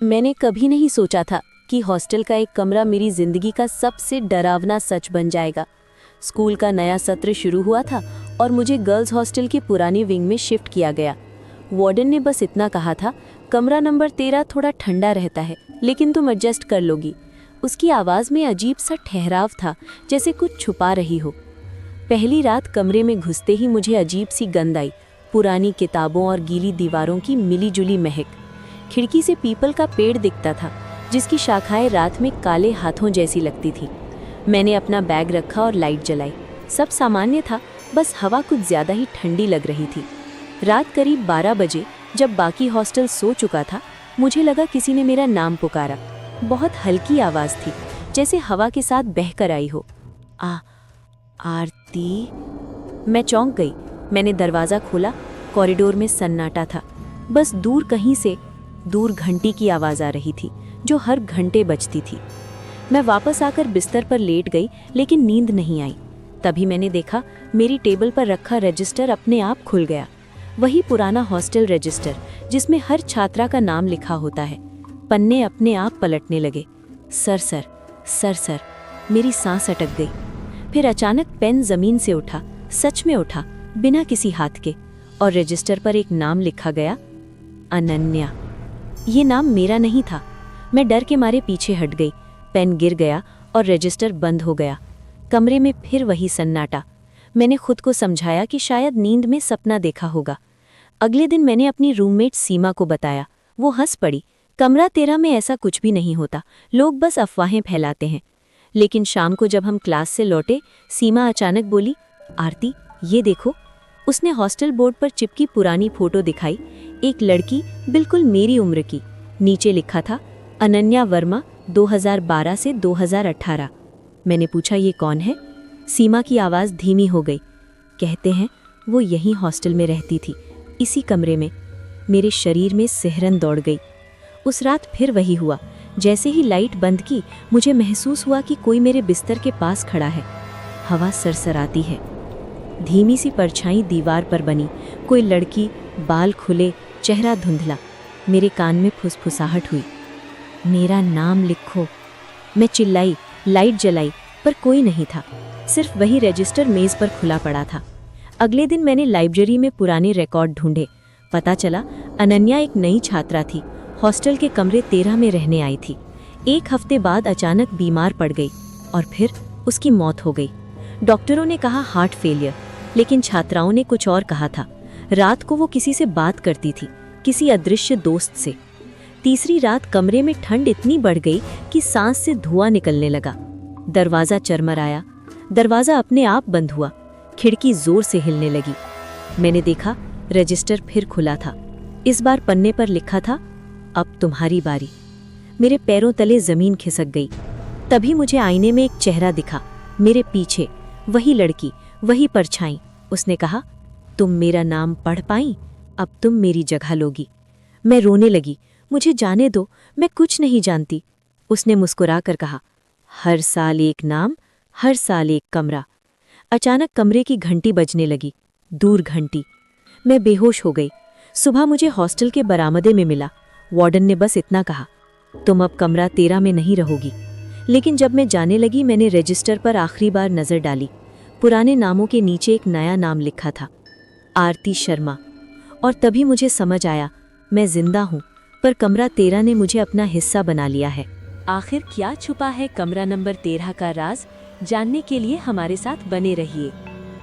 मैंने कभी नहीं सोचा था कि हॉस्टल का एक कमरा मेरी जिंदगी का सबसे डरावना सच बन जाएगा। स्कूल का नया सत्र शुरू हुआ था और मुझे गर्ल्स हॉस्टल के पुराने विंग में शिफ्ट किया गया। वार्डन ने बस इतना कहा था, कमरा नंबर 13 थोड़ा ठंडा रहता है, लेकिन तुम एडजस्ट कर लोगी। उसकी आवाज़ में अजीब सा ठहराव था, जैसे कुछ छुपा रही हो। पहली रात कमरे में घुसते ही मुझे अजीब सी गंध आई, पुरानी किताबों और गीली दीवारों की मिली-जुली महक। खिड़की से पीपल का पेड़ दिखता था, जिसकी शाखाएं रात में काले हाथों जैसी लगती थी। मैंने अपना बैग रखा और लाइट जलाई। सब सामान्य था, बस हवा कुछ ज़्यादा ही ठंडी लग रही थी। रात करीब 12 बजे, जब बाकी हॉस्टल सो चुका था, मुझे लगा किसी ने मेरा नाम पुकारा। बहुत हल्की आवाज़ थी, जैसे हवा के साथ बहकर आई हो। आरती। मैं चौंक गई। मैंने दरवाज़ा खोला। कॉरिडोर में सन्नाटा था। बस दूर कहीं से दूर घंटी की आवाज़ आ रही थी, जो हर घंटे बजती थी। मैं वापस आकर बिस्तर पर लेट गई, लेकिन नींद नहीं आई। तभी मैंने देखा, मेरी टेबल पर रखा रजिस्टर अपने आप खुल गया। वही पुराना हॉस्टल रजिस्टर, जिसमें हर छात्रा का नाम लिखा होता है। पन्ने अपने आप पलटने लगे। सर, मेरी सांस अटक गई। फिर अचानक पेन जमीन से उठा, सच में उठा, बिना किसी हाथ के, और रजिस्टर पर एक नाम लिखा गया, अनन्या। ये नाम मेरा नहीं था। मैं डर के मारे पीछे हट गई। पेन गिर गया और रजिस्टर बंद हो गया। कमरे में फिर वही सन्नाटा। मैंने खुद को समझाया कि शायद नींद में सपना देखा होगा। अगले दिन मैंने अपनी रूममेट सीमा को बताया। वो हंस पड़ी। कमरा 13 में ऐसा कुछ भी नहीं होता, लोग बस अफवाहें फैलाते हैं। लेकिन शाम को जब हम क्लास से लौटे, सीमा अचानक बोली, आरती, ये देखो। उसने हॉस्टल बोर्ड पर चिपकी पुरानी फोटो दिखाई। एक लड़की, बिल्कुल मेरी उम्र की। नीचे लिखा था, अनन्या वर्मा, 2012 से 2018। मैंने पूछा, ये कौन है? सीमा की आवाज़ धीमी हो गई। कहते हैं वो यहीं हॉस्टल में रहती थी, इसी कमरे में। मेरे शरीर में सिहरन दौड़ गई। उस रात फिर वही हुआ। जैसे ही लाइट बंद की, मुझे महसूस हुआ कि कोई मेरे बिस्तर के पास खड़ा है। हवा सरसराती है। धीमी सी परछाई दीवार पर बनी। कोई लड़की, बाल खुले, चेहरा धुंधला। मेरे कान में फुसफुसाहट हुई, मेरा नाम लिखो। मैं चिल्लाई, लाइट जलाई, पर कोई नहीं था। सिर्फ वही रजिस्टर मेज पर खुला पड़ा था। अगले दिन मैंने लाइब्रेरी में पुराने रिकॉर्ड ढूंढे। पता चला, अनन्या एक नई छात्रा थी। हॉस्टल के कमरे 13 में रहने आई थी। 1 हफ्ते बाद अचानक बीमार पड़ गई और फिर उसकी मौत हो गई। डॉक्टरों ने कहा हार्ट फेलियर, लेकिन छात्राओं ने कुछ और कहा था। रात को वो किसी से बात करती थी, किसी अदृश्य दोस्त से। तीसरी रात कमरे में ठंड इतनी बढ़ गई कि सांस से धुआं निकलने लगा। दरवाज़ा चरमराया। दरवाज़ा अपने आप बंद हुआ। खिड़की जोर से हिलने लगी। मैंने देखा, रजिस्टर फिर खुला था। इस बार पन्ने पर लिखा था, अब तुम्हारी बारी। मेरे पैरों तले जमीन खिसक गई। तभी मुझे आईने में एक चेहरा दिखा, मेरे पीछे। वही लड़की, वही परछाई। उसने कहा, तुम मेरा नाम पढ़ पाई, अब तुम मेरी जगह लोगी। मैं रोने लगी। मुझे जाने दो, मैं कुछ नहीं जानती। उसने मुस्कुरा कर कहा, हर साल एक नाम, हर साल एक कमरा। अचानक कमरे की घंटी बजने लगी, दूर घंटी। मैं बेहोश हो गई। सुबह मुझे हॉस्टल के बरामदे में मिला। वार्डन ने बस इतना कहा, तुम अब कमरा 13 में नहीं रहोगी। लेकिन जब मैं जाने लगी, मैंने रजिस्टर पर आखिरी बार नज़र डाली। पुराने नामों के नीचे एक नया नाम लिखा था, आरती शर्मा। और तभी मुझे समझ आया, मैं जिंदा हूँ, पर कमरा 13 ने मुझे अपना हिस्सा बना लिया है। आखिर क्या छुपा है कमरा नंबर 13 का राज? जानने के लिए हमारे साथ बने रहिए।